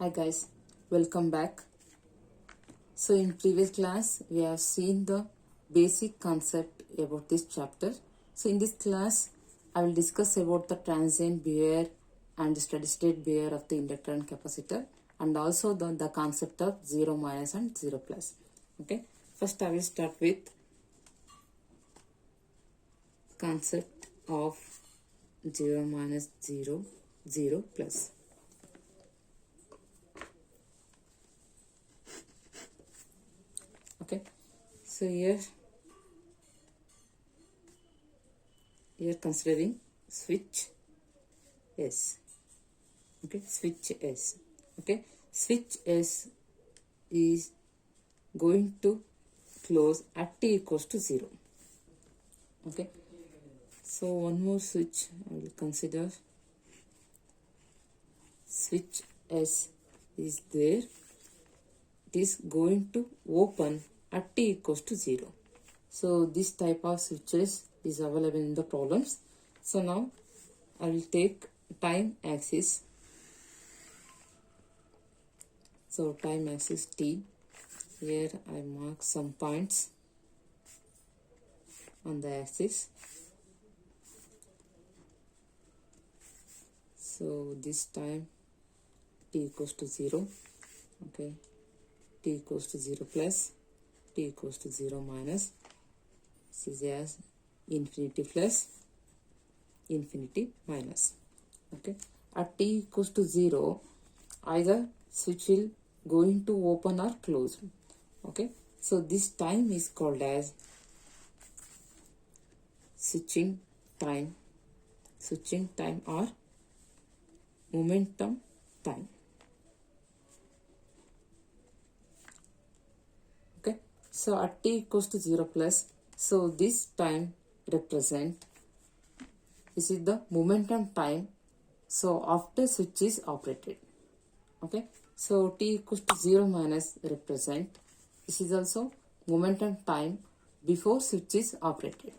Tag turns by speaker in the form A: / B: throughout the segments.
A: Hi guys, welcome back. So in previous class we have seen the basic concept about this chapter. So in this class I will discuss about the transient behavior and the steady state behavior of the inductor and capacitor, and also the concept of 0 minus and 0 plus. Okay, first I will start with concept of 0 minus 0 0 plus. Okay, so here considering switch S. Okay, switch S. Okay, switch S is going to close at t equals to 0. Okay, so one more switch I will consider. Switch S is there. It is going to open at t equals to 0. So this type of switches is available in the problems. So now I will take time axis. So time axis t. Here I mark some points on the axis. So this time t equals to 0. Okay, t equals to 0 plus, t equals to 0 minus. This is as infinity plus, infinity minus. Okay, at t equals to 0, either switch will going to open or close. Okay, so this time is called as switching time or momentum time. Okay, so at t equals to 0 plus, so this time represent, this is the momentum time, so after switch is operated. Okay, so t equals to 0 minus represent, this is also momentum time before switch is operated.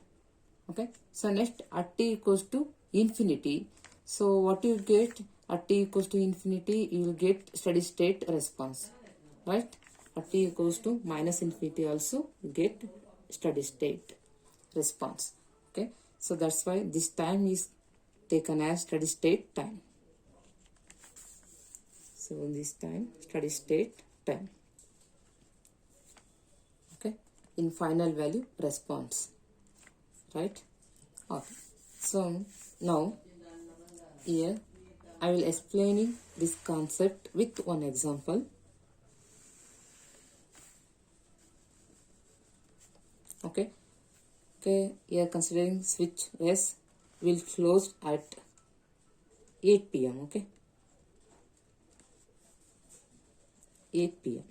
A: Okay, so next at t equals to infinity, so what you get at t equals to infinity, you will get steady state response, right? At t equals to minus infinity also you get steady state response. Okay, so that's why this time is taken as steady state time. So this time steady state time. Okay, in final value response, right? Okay, so now here I will explaining this concept with one example. Okay, here considering switch S will close at 8 p.m. Okay, 8 p.m.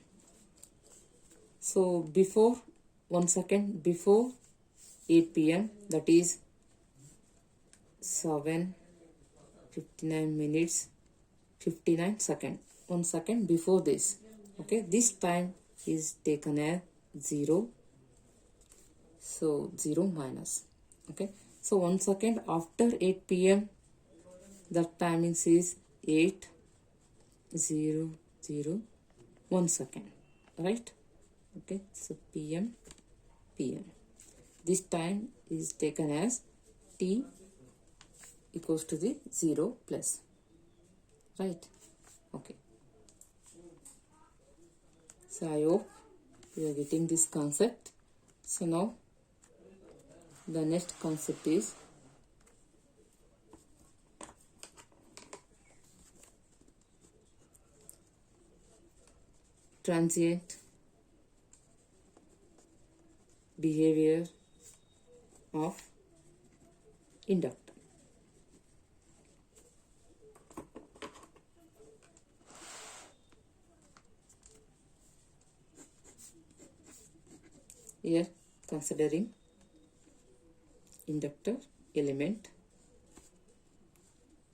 A: So before 1 second before 8 p.m., that is 7:59 minutes 59 seconds. 1 second before this. Okay, this time is taken as 0. So 0 minus. Okay, so 1 second after 8 p.m. the timing is 8 0 0 1 second, right? Okay, so p.m. This time is taken as t equals to the 0 plus, right? Okay, so I hope you are getting this concept. So now the next concept is transient behavior of inductor. Here considering inductor element,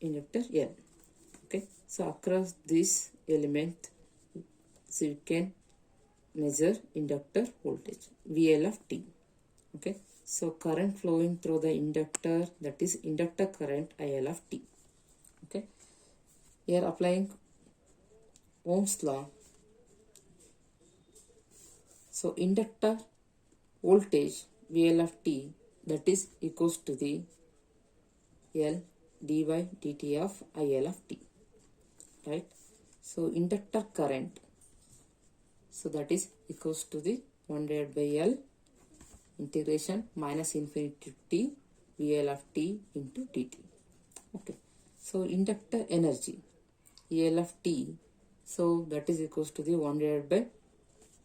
A: inductor L. Okay, so across this element, so you can measure inductor voltage VL of T. Okay, so current flowing through the inductor, that is inductor current IL of T. Okay, here applying Ohm's law, so inductor voltage VL of t, that is equals to the L dy dt of IL of t, right? So inductor current, so that is equals to the 1 divided by L integration minus infinity to t VL of t into dt. Okay, so inductor energy EL of t, so that is equals to the 1 divided by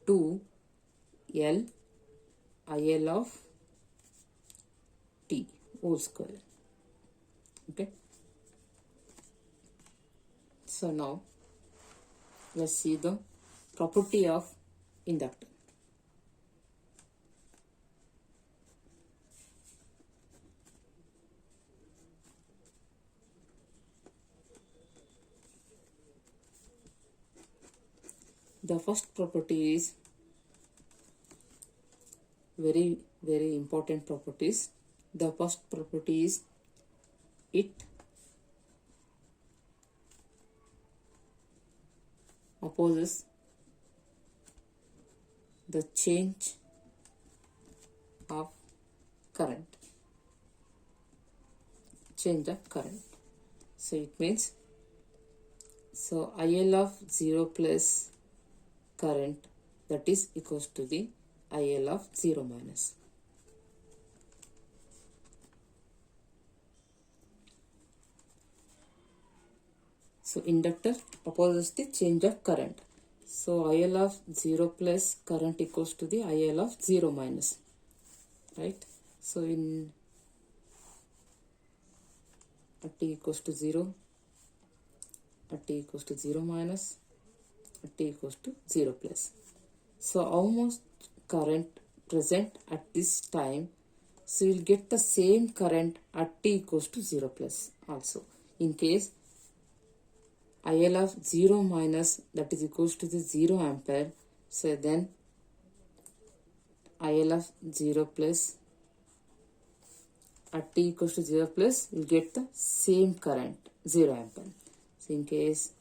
A: 2 L IL of t whole square. Okay, so now let's see the property of inductor. The first property is very important properties. The first property is it opposes the change of current. So it means, so IL of 0 plus current, that is equals to the IL of 0 minus. So inductor opposes the change of current. So IL of 0 plus current equals to the IL of 0 minus, right? So in at t equals to 0, at t equals to 0 minus, at t equals to 0 plus. So how much current present at this time? So you'll get the same current at t equals to 0 plus also. In case IL of 0 minus, that is equals to the 0 ampere, so then IL of 0 plus at t equals to 0 plus, you get the same current 0 ampere. So in case,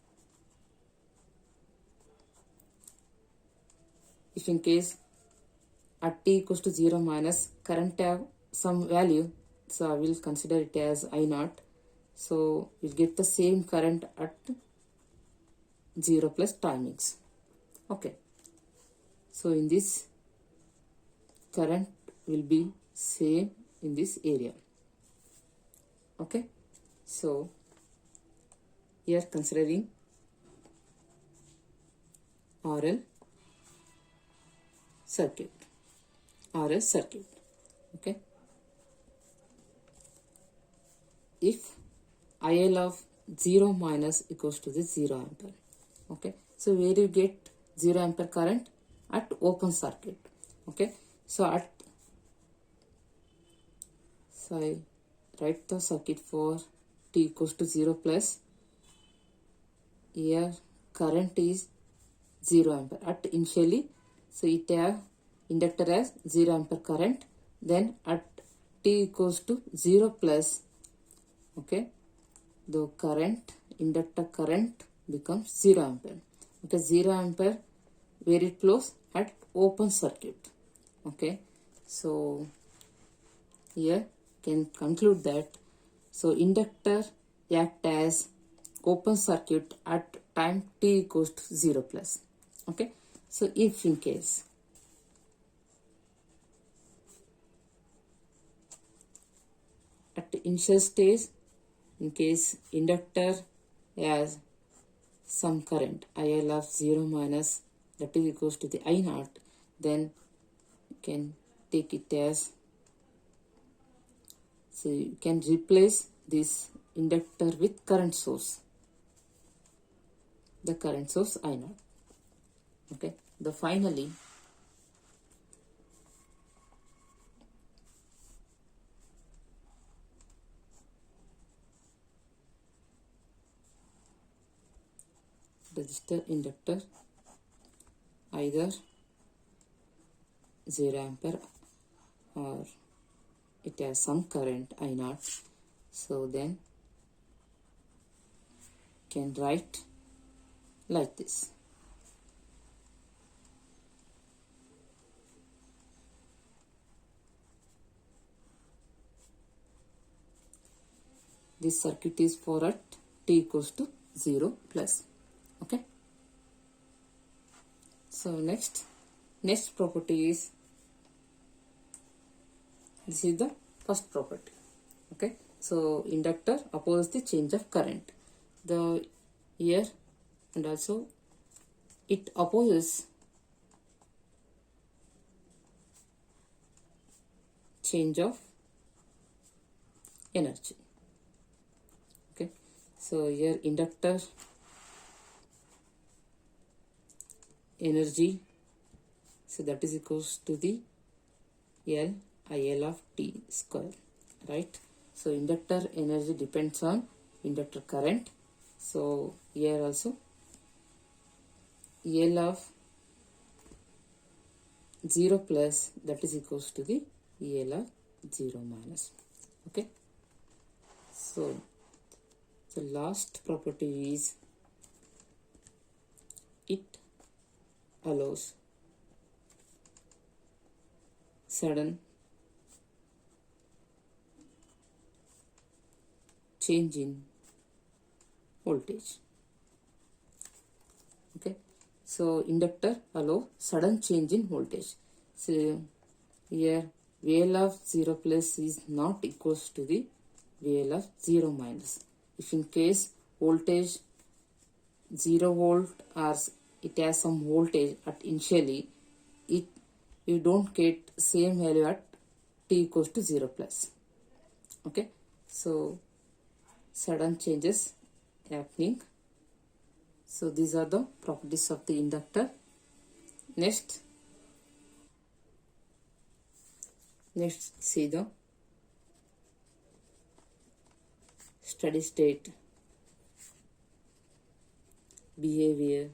A: if in case at t equals to 0 minus, current have some value, so I will consider it as I naught. So you'll get the same current at 0 plus timings. Okay, so in this, current will be same in this area. Okay, so here considering RL circuit. Okay, if IL of 0 minus equals to the 0 ampere. Okay, so where you get 0 ampere current? At open circuit. Okay, so I write the circuit for t equals to 0 plus. Here current is 0 ampere at initially, so it have inductor as 0 ampere current. Then at t equals to 0 plus, okay, the current, inductor current becomes 0 ampere. Okay, 0 ampere where it flows? At open circuit. Okay, so here can conclude that, so inductor act as open circuit at time t equals to 0 plus. Okay, so if in case at the initial stage, in case inductor has some current IL of 0 minus, that is equals to the I naught, then you can take it as, so you can replace this inductor with current source, the current source I naught. Okay, the finally resistor inductor either 0 ampere or it has some current I naught, so then can write like this. This circuit is for at t equals to 0 plus. Okay. So next property is, this is the first property. Okay. So inductor opposes the change of current. The here and also it opposes change of energy. Okay. So here inductor energy, so that is equals to the L IL of T square, right? So inductor energy depends on inductor current. So here also L of 0 plus, that is equals to the L of 0 minus. Okay. So the last property is, it allows sudden change in voltage. Okay. So inductor allow sudden change in voltage. So here VL of 0 plus is not equals to the VL of 0 minus. If in case voltage 0 volt or it has some voltage at initially, you don't get same value at t equals to 0 plus. Okay. So sudden changes happening. So these are the properties of the inductor. Next see the steady state behavior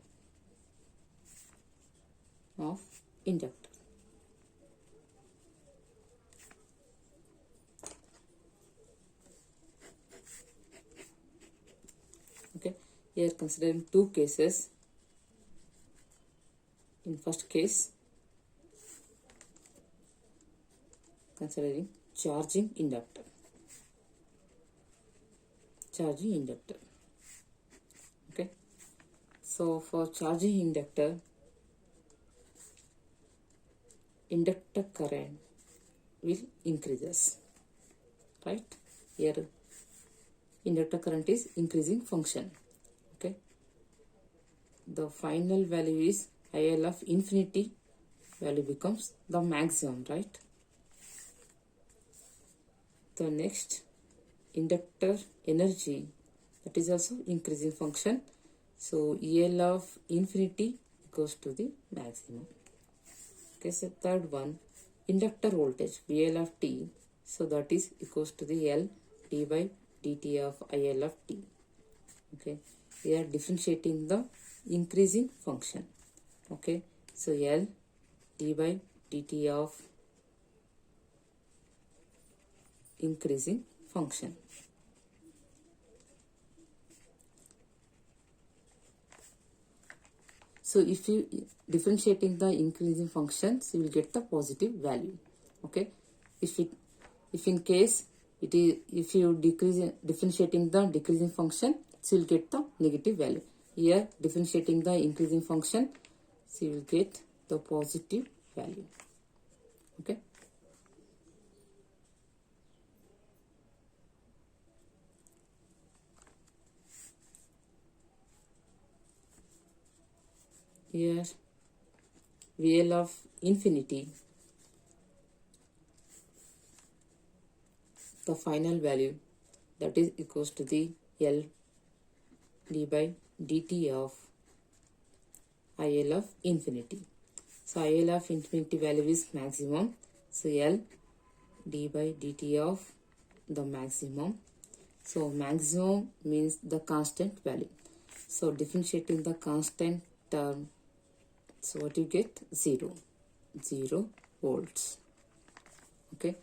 A: of inductor. Okay, here considering two cases. In first case, considering charging inductor. Okay, so for charging inductor current will increases, right? Here inductor current is increasing function. Okay, the final value is IL of infinity value becomes the maximum, right? The next, inductor energy, that is also increasing function. So EL of infinity equals to the maximum. Okay, so third one, inductor voltage VL of t, so that is equals to the L d by dt of IL of t. Okay, we are differentiating the increasing function. Okay, so L d by dt of increasing function. So if you differentiating the increasing functions, you will get the positive value. Okay, if in case it is, if you differentiating the decreasing function, so you will get the negative value. Here differentiating the increasing function, so you will get the positive value. Okay. Here VL of infinity, the final value, that is equals to the L d by dt of IL of infinity. So IL of infinity value is maximum. So L d by dt of the maximum. So maximum means the constant value. So differentiating the constant term, so what you get? 0 volts. Okay.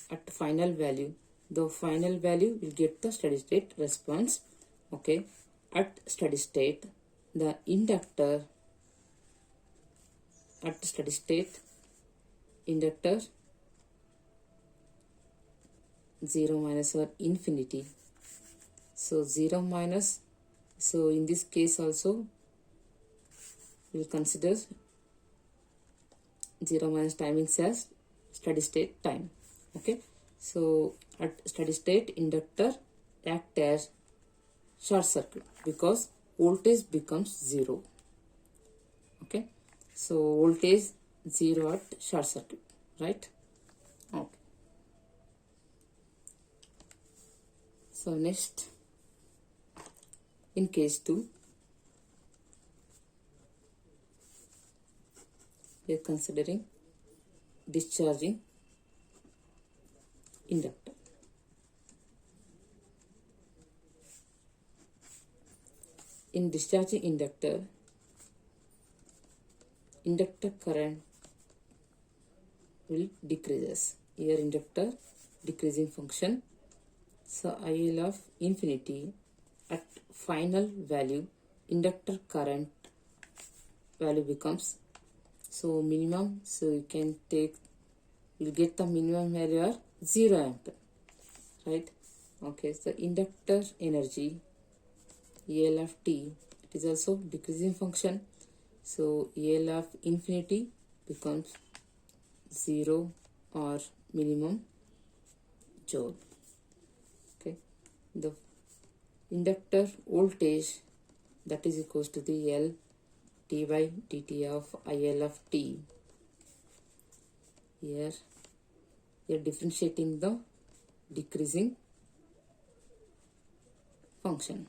A: At final value, the final value will get the steady state response. Okay. At steady state, the inductor, at steady state, inductor 0 minus or infinity. So 0 minus, so in this case also we will consider 0 minus timings as steady state time. Okay, so at steady state, inductor act as short circuit because voltage becomes 0. Okay, so voltage 0 at short circuit, right? Okay, so next, in case 2, we are considering discharging inductor. In discharging inductor, inductor current will decreases. Here inductor decreasing function. So IL of infinity at final value, inductor current value becomes, so minimum, so you can take, you'll get the minimum value are 0 ampere, right? Okay, so inductor energy EL of t, it is also decreasing function, so EL of infinity becomes 0 or minimum joule. Okay, the inductor voltage, that is equals to the L d by dt of IL of t. Here we are differentiating the decreasing function.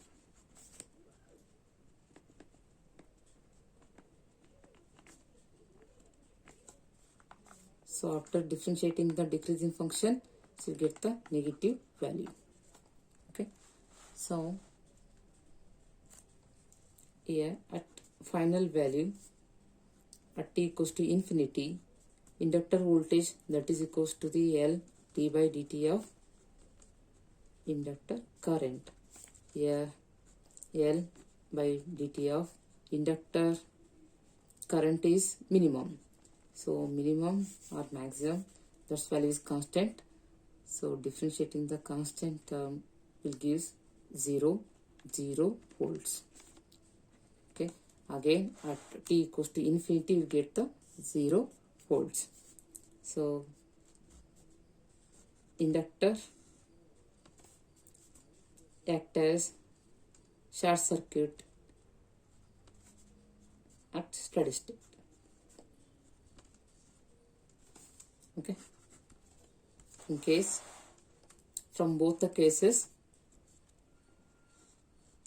A: So after differentiating the decreasing function, so you get the negative value. Okay, so here at final value at t equals to infinity, inductor voltage, that is equals to the L d by dt of inductor current. Here L by dt of inductor current is minimum. So minimum or maximum, that value is constant. So differentiating the constant term will give 0 volts. Okay, again at t equals to infinity, we get the 0 volts. So inductor act as short circuit at steady state. Okay, in case, from both the cases,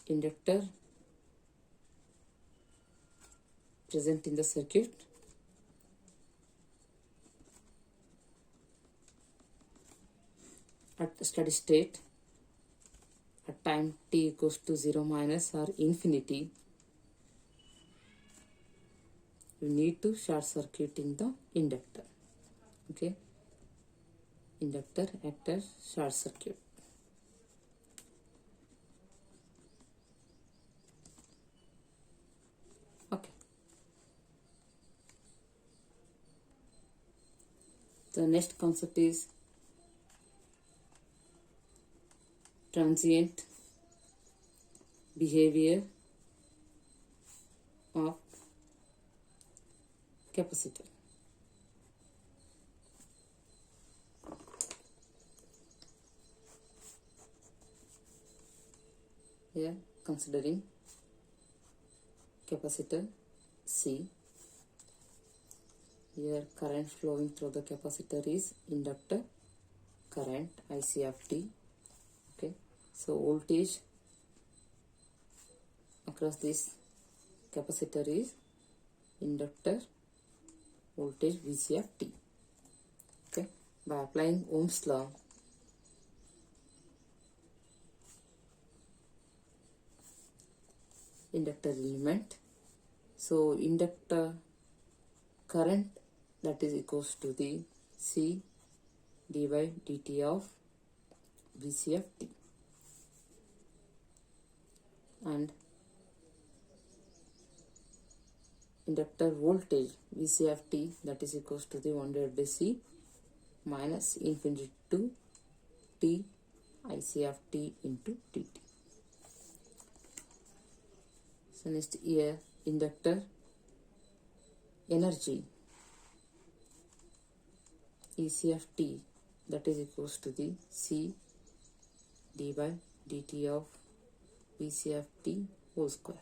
A: inductor present in the circuit at steady state at time t equals to 0 minus or infinity, you need to short circuiting the inductor. Okay, inductor act as short circuit. Okay, the next concept is transient behavior of capacitor. Here considering capacitor C. Here current flowing through the capacitor is inductor current IC of t. Okay, so voltage across this capacitor is inductor voltage VC of t. Okay, by applying Ohm's law, inductor element, so inductor current, that is equals to the C d by dt of VC of t, and inductor voltage VC of t, that is equals to the 1 divided by C minus infinity to t, IC of t into dt. So next here, inductor energy EC of t, that is equals to the C d by dt of VC of t whole square.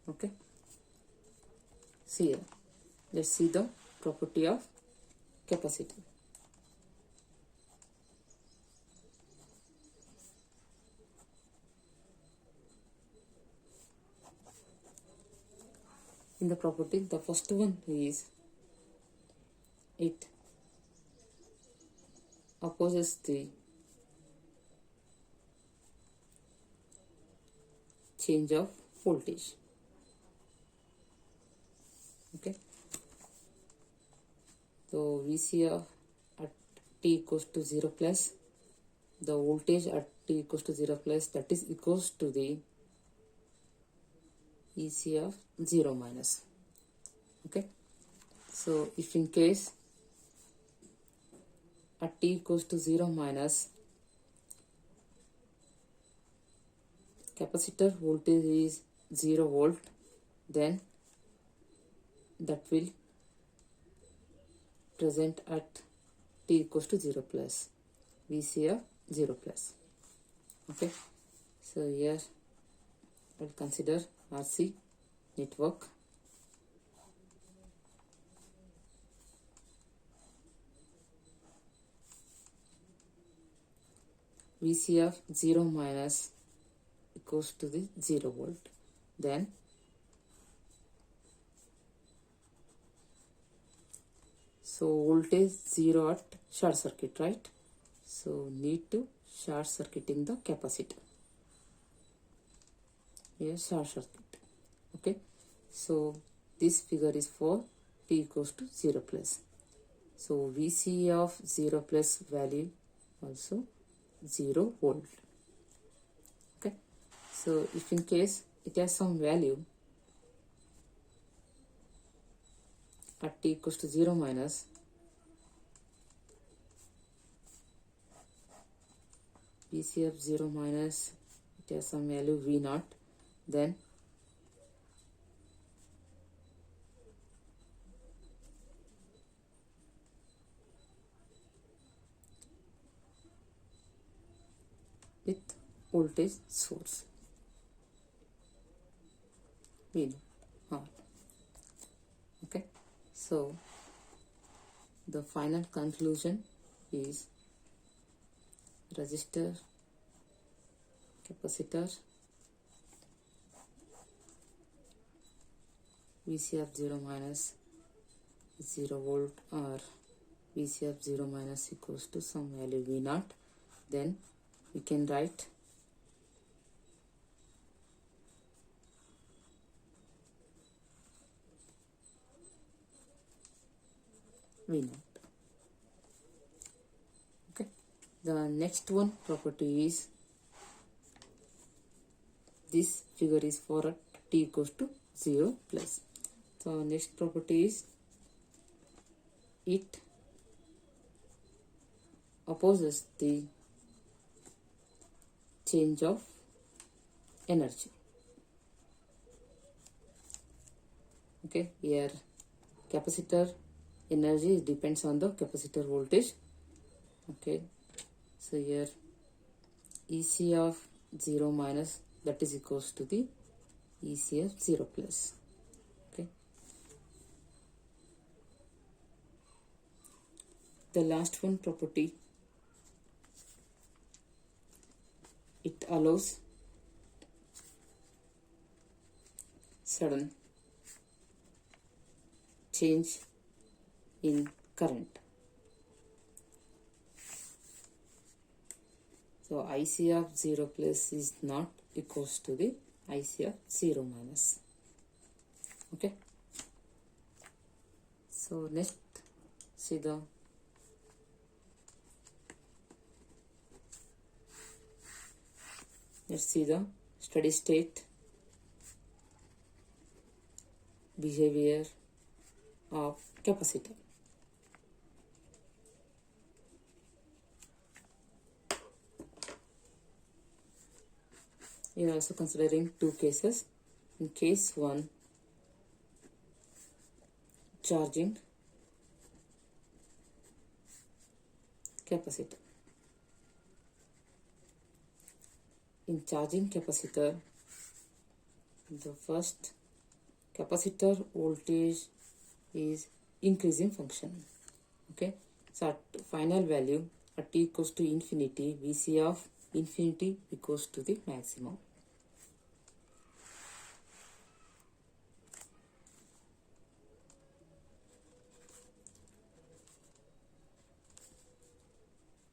A: Okay. See here, let's see the property of capacitor. In the property, the first one is it opposes the change of voltage. Okay. So VC of at t equals to 0 plus, the voltage at t equals to 0 plus, that is equals to the EC of 0 minus. Okay. So if in case at t equals to 0 minus, capacitor voltage is 0 volt, then that will present at t equals to 0 plus, VC of 0 plus. Okay. So here I'll consider RC network. VC of 0 minus equals to the 0 volt. Then so voltage 0 at short circuit, right? So need to short circuiting the capacitor. Here short circuit. Okay. So this figure is for t equals to 0 plus. So VC of 0 plus value also 0 volt. Okay. So if in case it has some value at t equals to 0 minus, VC of 0 minus, it has some value V naught, then with voltage source V naught. Okay. So the final conclusion is resistor, capacitor, VC of 0 minus 0 volt or VC of 0 minus equals to some value V naught. Then we can write V naught. Okay. The next one property is, this figure is for at t equals to 0 plus. So next property is it opposes the change of energy. Okay, here capacitor energy depends on the capacitor voltage. Okay, so here EC of 0 minus, that is equals to the EC of 0 plus. Okay, the last one property, it allows sudden change in current. So IC of 0 plus is not equals to the IC of 0 minus. Okay. So next, see the let's see the steady state behavior of capacitor. We are also considering two cases. In case 1, charging capacitor. In charging capacitor, the first capacitor voltage is increasing function. Okay, so at final value at t equals to infinity, Vc of infinity equals to the maximum.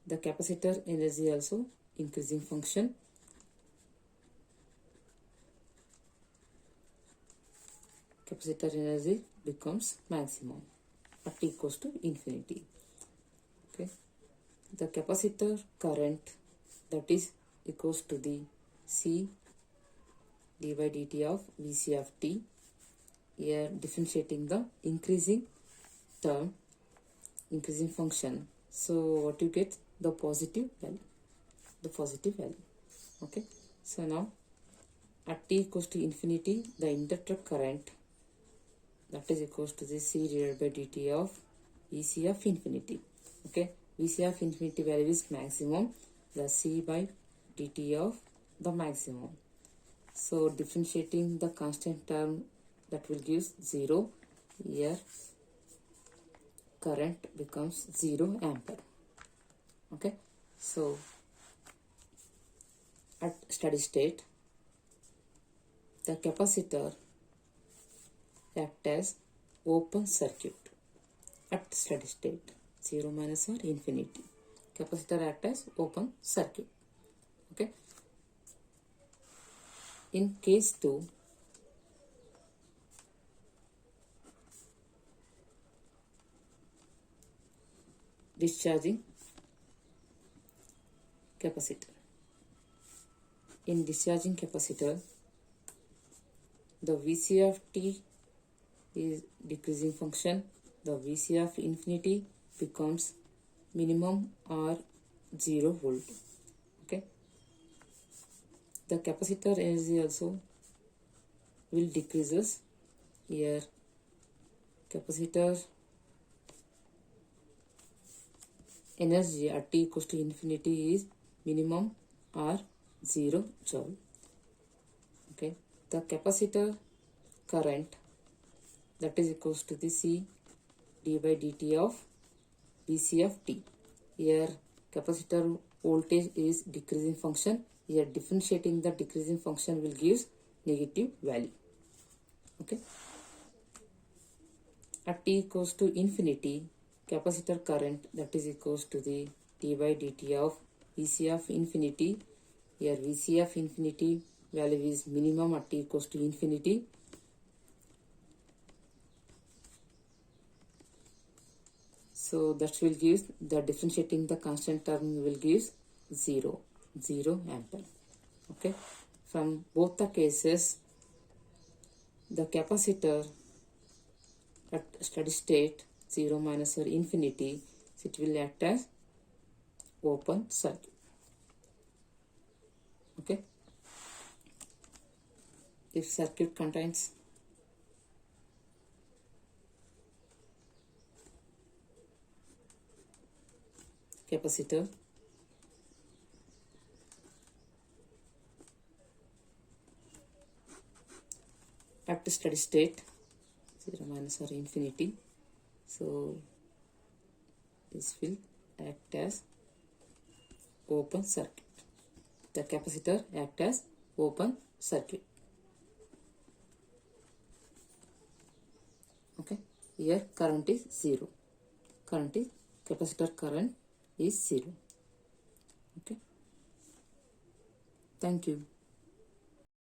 A: The capacitor energy also increasing function. Capacitor energy becomes maximum at t equals to infinity. Okay, the capacitor current, that is equals to the C d by dt of Vc of t. Here differentiating the increasing term, increasing function. So what you get? The positive value. The positive value. Okay. So now at t equals to infinity, the inductor current, that is equals to the C divided by dt of Vc of infinity. Okay. Vc of infinity value is maximum. The C by dt of the maximum. So differentiating the constant term, that will give 0. Here current becomes 0 ampere. Okay, so at steady state, the capacitor act as open circuit. At steady state, 0 minus or infinity, capacitor act as open circuit. Okay, in case 2, discharging capacitor. In discharging capacitor, the Vc of t is decreasing function. The Vc of infinity becomes minimum or 0 volt. Okay, the capacitor energy also will decreases. Here capacitor energy at t equals to infinity is minimum or 0 joule. Okay, the capacitor current, that is equals to the C d by dt of Vc of t. Here capacitor voltage is decreasing function. Here differentiating the decreasing function will give negative value. Okay, at t equals to infinity, capacitor current, that is equals to the d by dt of Vc of infinity. Here Vc of infinity value is minimum at t equals to infinity. So that will give the differentiating the constant term will give 0 ampere. Okay, from both the cases, the capacitor at steady state, 0 minus or infinity, it will act as open circuit. Okay, if circuit contains capacitor, at steady state, 0 minus or infinity, so this will act as open circuit. The capacitor act as open circuit. Okay, here current is 0. Capacitor current is 0. Okay, thank you.